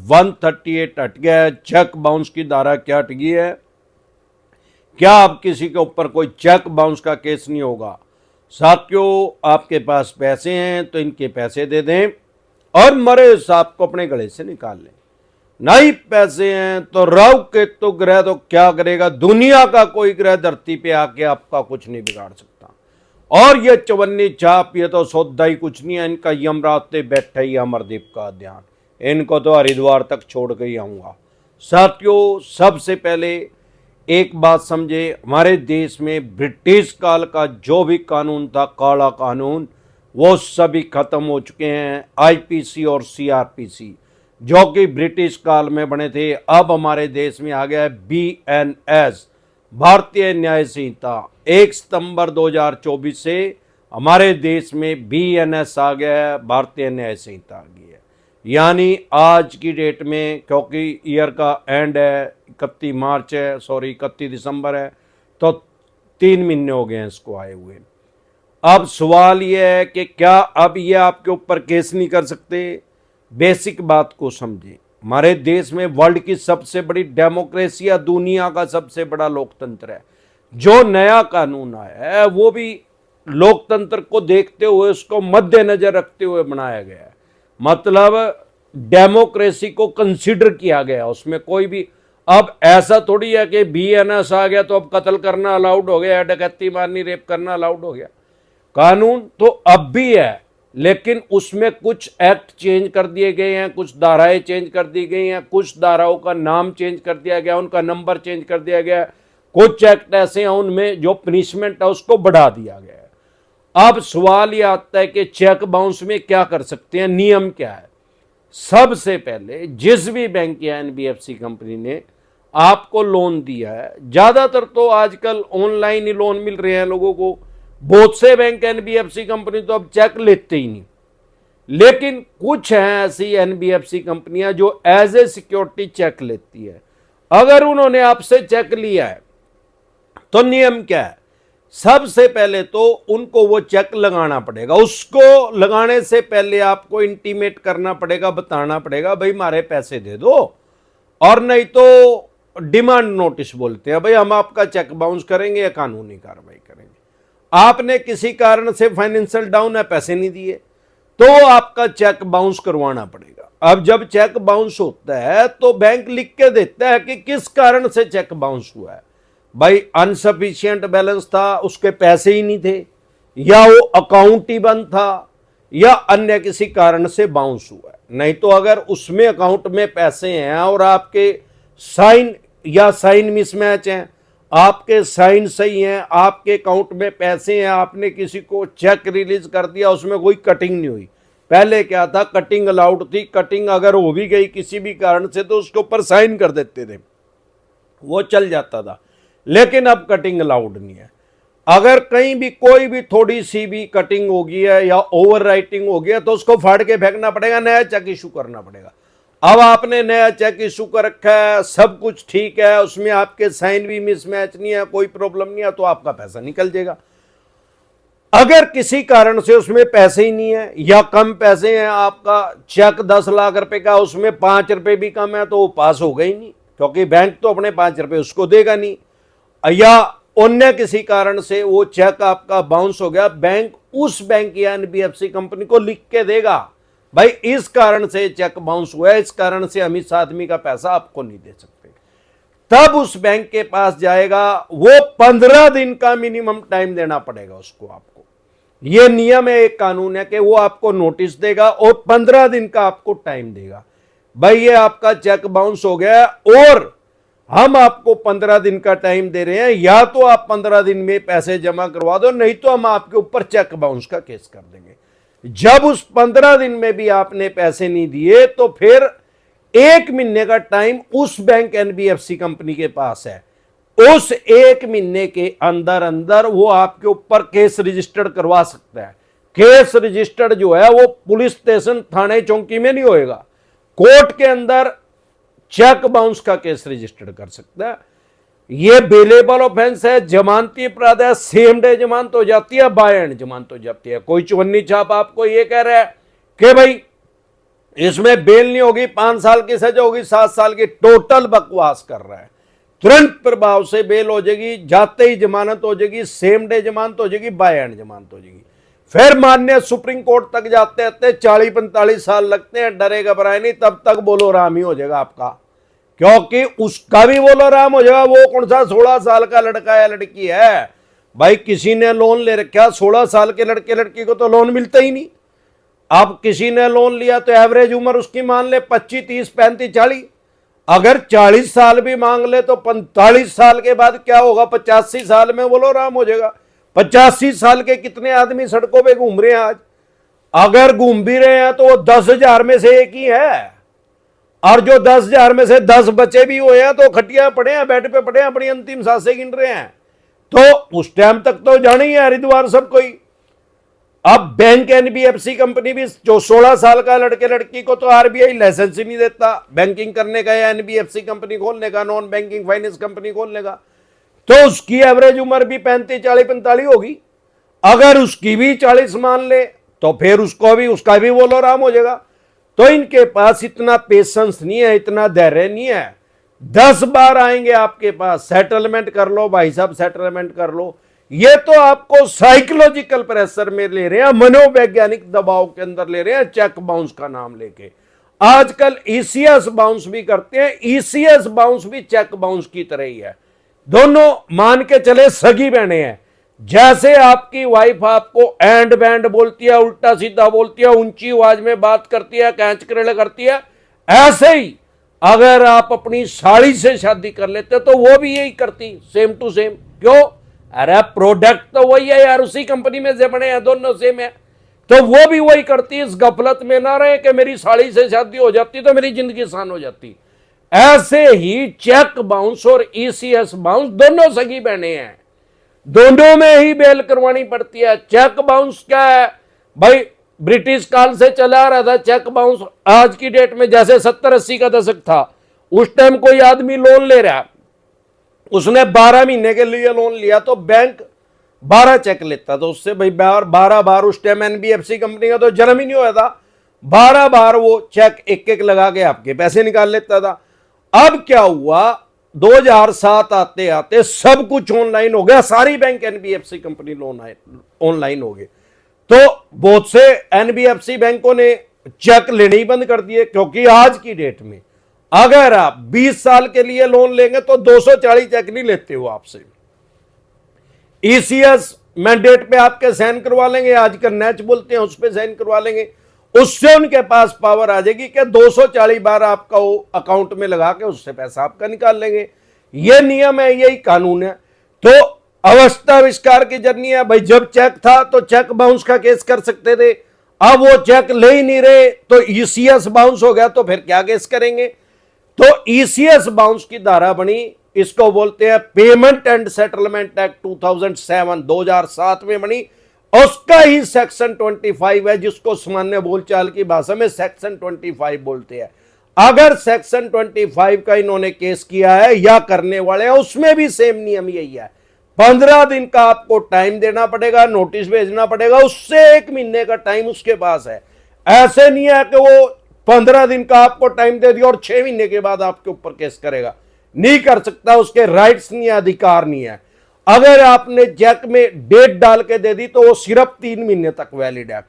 138 हट गया है। चेक बाउंस की धारा क्या हट गई है? क्या अब किसी के ऊपर कोई चेक बाउंस का केस नहीं होगा? साथियों, आपके पास पैसे हैं तो इनके पैसे दे दें और मरे सांप को अपने गले से निकाल लें। नहीं पैसे हैं तो राहु केतु ग्रह तो क्या करेगा? दुनिया का कोई ग्रह धरती पे आके आपका कुछ नहीं बिगाड़ सकता। और ये चवन्नी चाप ये तो सौदा ही कुछ नहीं है। इनका यमराज पे बैठा ही अमरदीप का ध्यान, इनको तो हरिद्वार तक छोड़ के ही आऊंगा। साथियों, सबसे पहले एक बात समझे, हमारे देश में ब्रिटिश काल का जो भी कानून था, काला कानून, वो सभी खत्म हो चुके हैं। आईपीसी और सीआरपीसी जो कि ब्रिटिश काल में बने थे, अब हमारे देश में आ गया है बीएनएस, भारतीय न्याय संहिता। 1 सितंबर 2024 से हमारे देश में बीएनएस आ गया है, भारतीय न्याय संहिता आ गई है। यानी आज की डेट में, क्योंकि ईयर का एंड है, 31 दिसंबर है, तो 3 महीने हो गए हैं इसको आए हुए। अब सवाल यह है कि क्या अब ये आपके ऊपर केस नहीं कर सकते? बेसिक बात को समझे, हमारे देश में वर्ल्ड की सबसे बड़ी डेमोक्रेसी या दुनिया का सबसे बड़ा लोकतंत्र है। जो नया कानून आया है वो भी लोकतंत्र को देखते हुए, उसको मद्देनजर रखते हुए बनाया गया है। मतलब डेमोक्रेसी को कंसीडर किया गया उसमें। कोई भी अब ऐसा थोड़ी है कि बीएनएस आ गया तो अब कत्ल करना अलाउड हो गया, डकैती मारनी, रेप करना अलाउड हो गया। कानून तो अब भी है, लेकिन उसमें कुछ एक्ट चेंज कर दिए गए हैं, कुछ धाराएं चेंज कर दी गई हैं, कुछ धाराओं का नाम चेंज कर दिया गया, उनका नंबर चेंज कर दिया गया। कुछ एक्ट ऐसे हैं उनमें जो पनिशमेंट है उसको बढ़ा दिया गया है। अब सवाल ये आता है कि चेक बाउंस में क्या कर सकते हैं, नियम क्या है? सबसे पहले जिस भी बैंक या एनबीएफसी कंपनी ने आपको लोन दिया है, ज्यादातर तो आजकल ऑनलाइन ही लोन मिल रहे हैं लोगों को, बहुत से बैंक एनबीएफसी कंपनी तो अब चेक लेते ही नहीं, लेकिन कुछ हैं ऐसी एनबीएफसी कंपनियां जो एज ए सिक्योरिटी चेक लेती है। अगर उन्होंने आपसे चेक लिया है तो नियम क्या है? सबसे पहले तो उनको वो चेक लगाना पड़ेगा। उसको लगाने से पहले आपको इंटीमेट करना पड़ेगा, बताना पड़ेगा भाई हमारे पैसे दे दो, और नहीं तो डिमांड नोटिस बोलते हैं, भाई हम आपका चेक बाउंस करेंगे या कानूनी कार्रवाई करेंगे। आपने किसी कारण से फाइनेंशियल डाउन है, पैसे नहीं दिए, तो आपका चेक बाउंस करवाना पड़ेगा। अब जब चेक बाउंस होता है तो बैंक लिख के देता है कि किस कारण से चेक बाउंस हुआ है। भाई अनसफिशिएंट बैलेंस था, उसके पैसे ही नहीं थे, या वो अकाउंट ही बंद था, या अन्य किसी कारण से बाउंस हुआ है। नहीं तो अगर उसमें अकाउंट में पैसे हैं और आपके साइन या साइन मिसमैच हैं, आपके साइन सही हैं, आपके अकाउंट में पैसे हैं, आपने किसी को चेक रिलीज कर दिया, उसमें कोई कटिंग नहीं हुई। पहले क्या था, कटिंग अलाउड थी, कटिंग अगर हो भी गई किसी भी कारण से तो उसके ऊपर साइन कर देते थे, वो चल जाता था। लेकिन अब कटिंग अलाउड नहीं है। अगर कहीं भी कोई भी थोड़ी सी भी कटिंग हो गई है या ओवर राइटिंग हो गया तो उसको फाड़ के फेंकना पड़ेगा, नया चेक इशू करना पड़ेगा। अब आपने नया चेक इशू कर रखा है, सब कुछ ठीक है, उसमें आपके साइन भी मिसमैच नहीं है, कोई प्रॉब्लम नहीं है, तो आपका पैसा निकल जाएगा। अगर किसी कारण से उसमें पैसे ही नहीं है या कम पैसे हैं, आपका चेक 10 लाख रुपए का, उसमें 5 रुपए भी कम है, तो वो पास होगा ही नहीं, क्योंकि बैंक तो अपने 5 रुपए उसको देगा नहीं। या अन्य किसी कारण से वो चेक आपका बाउंस हो गया, बैंक उस बैंक या एनबीएफसी कंपनी को लिख के देगा, भाई इस कारण से चेक बाउंस हुआ है, इस कारण से हम इस आदमी का पैसा आपको नहीं दे सकते। तब उस बैंक के पास जाएगा, वो 15 दिन का मिनिमम टाइम देना पड़ेगा उसको, आपको ये नियम है, एक कानून है कि वो आपको नोटिस देगा और 15 दिन का आपको टाइम देगा। भाई ये आपका चेक बाउंस हो गया और हम आपको 15 दिन का टाइम दे रहे हैं, या तो आप 15 दिन में पैसे जमा करवा दो, नहीं तो हम आपके ऊपर चेक बाउंस का केस कर देंगे। जब उस 15 दिन में भी आपने पैसे नहीं दिए तो फिर 1 महीने का टाइम उस बैंक एनबीएफसी कंपनी के पास है। उस 1 महीने के अंदर अंदर वो आपके ऊपर केस रजिस्टर्ड करवा सकता है। केस रजिस्टर्ड जो है वो पुलिस स्टेशन, थाने, चौकी में नहीं होएगा, कोर्ट के अंदर चेक बाउंस का केस रजिस्टर्ड कर सकता है। ये बेलेबल ऑफेंस है, जमानती अपराध है, सेम डे जमानत हो जाती है, बाय एंड जमानत हो जाती है। कोई चवन्नी छाप आपको ये कह रहा है कि भाई इसमें बेल नहीं होगी, 5 साल की सजा होगी, 7 साल की। टोटल बकवास कर रहा है। तुरंत प्रभाव से बेल हो जाएगी, जाते ही जमानत हो जाएगी, सेम डे जमानत हो जाएगी, बाय एंड जमानत हो जाएगी। फिर माननीय सुप्रीम कोर्ट तक जाते रहते 40-45 साल लगते हैं। डरे घबराए नहीं, तब तक बोलो राम ही हो जाएगा आपका, क्योंकि उसका भी बोलो राम हो जाएगा। वो कौन सा 16 साल का लड़का या लड़की है भाई, किसी ने लोन ले रखा 16 साल के लड़के लड़की को तो लोन मिलता ही नहीं। अब किसी ने लोन लिया तो एवरेज उम्र उसकी मान ले 25, 30, 35, 40। अगर 40 साल भी मांग ले तो 45 साल के बाद क्या होगा? 85 साल में बोलो राम हो जाएगा। 85 साल के कितने आदमी सड़कों पे घूम रहे हैं आज? अगर घूम भी रहे हैं तो वो 10,000 में से एक ही है, और जो 10,000 में से 10 बचे भी हुए हैं तो खटिया पड़े हैं, बेड पे पड़े हैं, अपनी अंतिम सांसें गिन रहे हैं। तो उस टाइम तक तो जाने ही है हरिद्वार सब कोई। अब बैंक एनबीएफसी कंपनी भी जो 16 साल का लड़के लड़की को तो आरबीआई लाइसेंस ही नहीं देता बैंकिंग करने का या एनबीएफसी कंपनी खोलने का, नॉन बैंकिंग फाइनेंस कंपनी खोलने का। तो उसकी एवरेज उम्र भी 35, 40, 45 होगी। अगर उसकी भी 40 मान ले तो फिर उसका भी बोलो राम हो जाएगा। तो इनके पास इतना पेशेंस नहीं है, इतना धैर्य नहीं है। 10 बार आएंगे आपके पास, सेटलमेंट कर लो भाई साहब, सेटलमेंट कर लो। ये तो आपको साइकोलॉजिकल प्रेशर में ले रहे हैं, मनोवैज्ञानिक दबाव के अंदर ले रहे हैं, चेक बाउंस का नाम लेके। आजकल ईसीएस बाउंस भी करते हैं, ईसीएस बाउंस भी चेक बाउंस की तरह ही है। दोनों मान के चले सगी बहने हैं। जैसे आपकी वाइफ आपको एंड बैंड बोलती है, उल्टा सीधा बोलती है, ऊंची आवाज में बात करती है, कैंच करेले करती है, ऐसे ही अगर आप अपनी साड़ी से शादी कर लेते तो वो भी यही करती, सेम टू सेम। क्यों? अरे प्रोडक्ट तो वही है यार, उसी कंपनी में से बने हैं, दोनों सेम है, तो वो भी वही करती। इस गफलत में ना रहे कि मेरी साड़ी से शादी हो जाती तो मेरी जिंदगी आसान हो जाती। ऐसे ही चेक बाउंस और ईसीएस बाउंस दोनों सगी बहने हैं, दोनों में ही बेल करवानी पड़ती है। चेक बाउंस क्या है भाई? ब्रिटिश काल से चला आ रहा था चेक बाउंस। आज की डेट में जैसे 70-80 का दशक था, उस टाइम कोई आदमी लोन ले रहा, उसने 12 महीने के लिए लोन लिया तो बैंक 12 चेक लेता था उससे भाई। 12 बार उस टाइम एनबीएफसी कंपनी का तो जन्म ही नहीं हुआ था, 12 बार वो चेक एक एक लगा के आपके पैसे निकाल लेता था। अब क्या हुआ? 2007 आते आते सब कुछ ऑनलाइन हो गया, सारी बैंक एनबीएफसी कंपनी लोन आए ऑनलाइन हो गए। तो बहुत से एनबीएफसी बैंकों ने चेक लेने ही बंद कर दिए, क्योंकि आज की डेट में अगर आप 20 साल के लिए लोन लेंगे तो 240 चेक नहीं लेते हो आपसे। ईसीएस मैंडेट पे आपके साइन करवा लेंगे, आजकल नेच बोलते हैं, उस पर साइन करवा लेंगे, उससे उनके पास पावर आ जाएगी कि 240 बार आपका वो अकाउंट में लगा के उससे पैसा आपका निकाल लेंगे। ये नियम है, यही कानून है। तो अवस्था आविष्कार की जर्नी है भाई। जब चेक था तो चेक बाउंस का केस कर सकते थे, अब वो चेक ले ही नहीं रहे तो ईसीएस बाउंस हो गया, तो फिर क्या केस करेंगे? तो ईसीएस बाउंस की धारा बनी, इसको बोलते हैं पेमेंट एंड सेटलमेंट एक्ट 2007 में बनी। उसका ही सेक्शन 25 है, जिसको सामान्य बोलचाल की भाषा में सेक्शन 25 बोलते हैं। अगर सेक्शन 25 का इन्होंने केस किया है या करने वाले हैं, उसमें भी सेम नियम यही है। 15 दिन का आपको टाइम देना पड़ेगा, नोटिस भेजना पड़ेगा, उससे 1 महीने का टाइम उसके पास है। ऐसे नहीं है कि वो 15 दिन का आपको टाइम दे दिया और 6 महीने के बाद आपके ऊपर केस करेगा, नहीं कर सकता, उसके राइट्स नहीं है, अधिकार नहीं है। अगर आपने चेक में डेट डाल के दे दी तो वो सिर्फ 3 महीने तक वैलिड है।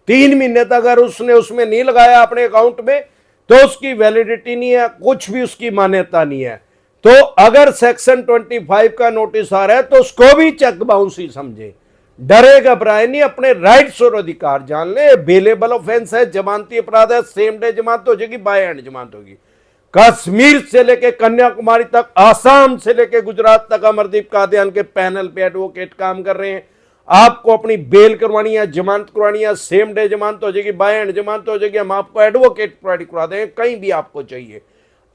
3 महीने तक अगर उसने उसमें नहीं लगाया अपने अकाउंट में तो उसकी वैलिडिटी नहीं है, कुछ भी उसकी मान्यता नहीं है। तो अगर सेक्शन 25 का नोटिस आ रहा है तो उसको भी चेक बाउंस ही समझे, डरे घबराए नहीं, अपने राइट्स और अधिकार जान ले। बेलेबल ऑफेंस है, जमानती अपराध है, सेम डे जमानत हो जाएगी, बाय एंड जमानत होगी। कश्मीर से लेके कन्याकुमारी तक, आसाम से लेके गुजरात तक अमरदीप कादियान के पैनल पे एडवोकेट काम कर रहे हैं। आपको अपनी बेल करवानी है, जमानत करवानी है, सेम डे जमानत हो जाएगी, बाय एंड जमानत हो जाएगी, हम आपको एडवोकेट प्रोवाइड करा देंगे, कहीं भी आपको चाहिए।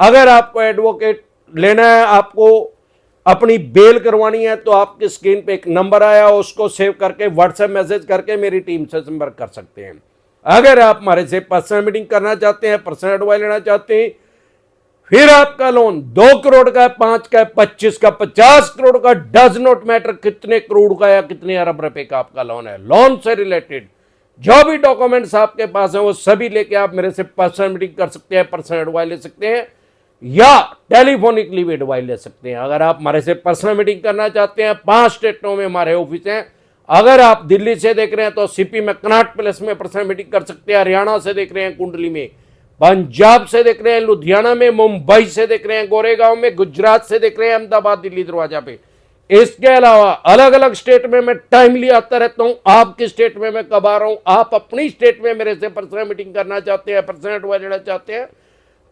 अगर आपको एडवोकेट लेना है, आपको अपनी बेल करवानी है, तो आपकी स्क्रीन पे एक नंबर आया, उसको सेव करके व्हाट्सएप मैसेज करके मेरी टीम से संपर्क कर सकते हैं। अगर आप हमारे से पर्सनल मीटिंग करना चाहते हैं, पर्सनल एडवाइस लेना चाहते हैं, फिर आपका लोन 2 करोड़ का है, 5 का है, 25 का, 50 करोड़ का, डज नॉट मैटर कितने करोड़ का या कितने अरब रुपए का आपका लोन है, लोन से रिलेटेड जो भी डॉक्यूमेंट्स आपके पास हैं वो सभी लेके आप मेरे से पर्सनल मीटिंग कर सकते हैं, पर्सनल एडवाइस ले सकते हैं या टेलीफोनिकली भी एडवाइस ले सकते हैं। अगर आप हमारे से पर्सनल मीटिंग करना चाहते हैं, 5 स्टेटों में हमारे ऑफिस हैं। अगर आप दिल्ली से देख रहे हैं तो सीपी में कनॉट प्लेस में पर्सनल मीटिंग कर सकते हैं, हरियाणा से देख रहे हैं कुंडली में, पंजाब से देख रहे हैं लुधियाना में, मुंबई से देख रहे हैं गोरेगांव में, गुजरात से देख रहे हैं अहमदाबाद दिल्ली दरवाजा पे। इसके अलावा अलग अलग स्टेट में मैं टाइमली आता रहता हूं। आपकी स्टेट में मैं कब आ रहा हूं, आप अपनी स्टेट में मेरे से पर्सनल मीटिंग करना चाहते हैं, पर्सनल एडवाइस लेना चाहते हैं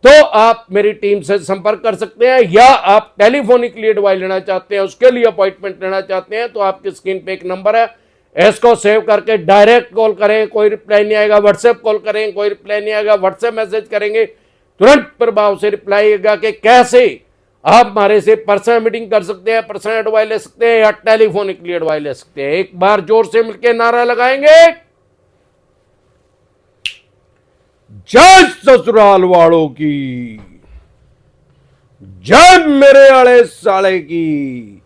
तो आप मेरी टीम से संपर्क कर सकते हैं, या आप टेलीफोनिकली एडवाइस लेना चाहते हैं, उसके लिए अपॉइंटमेंट लेना चाहते हैं तो आपकी स्क्रीन पे एक नंबर है, इसको सेव करके डायरेक्ट कॉल करें, कोई रिप्लाई नहीं आएगा, व्हाट्सएप कॉल करें, कोई रिप्लाई नहीं आएगा, व्हाट्सएप मैसेज करेंगे, तुरंत प्रभाव से रिप्लाई आएगा कि कैसे आप हमारे से पर्सनल मीटिंग कर सकते हैं, पर्सनल एडवाइस ले सकते हैं या टेलीफोनिकली एडवाइस ले सकते हैं। एक बार जोर से मिलकर नारा लगाएंगे, जय ससुराल वालों की, जय मेरे आले साले की।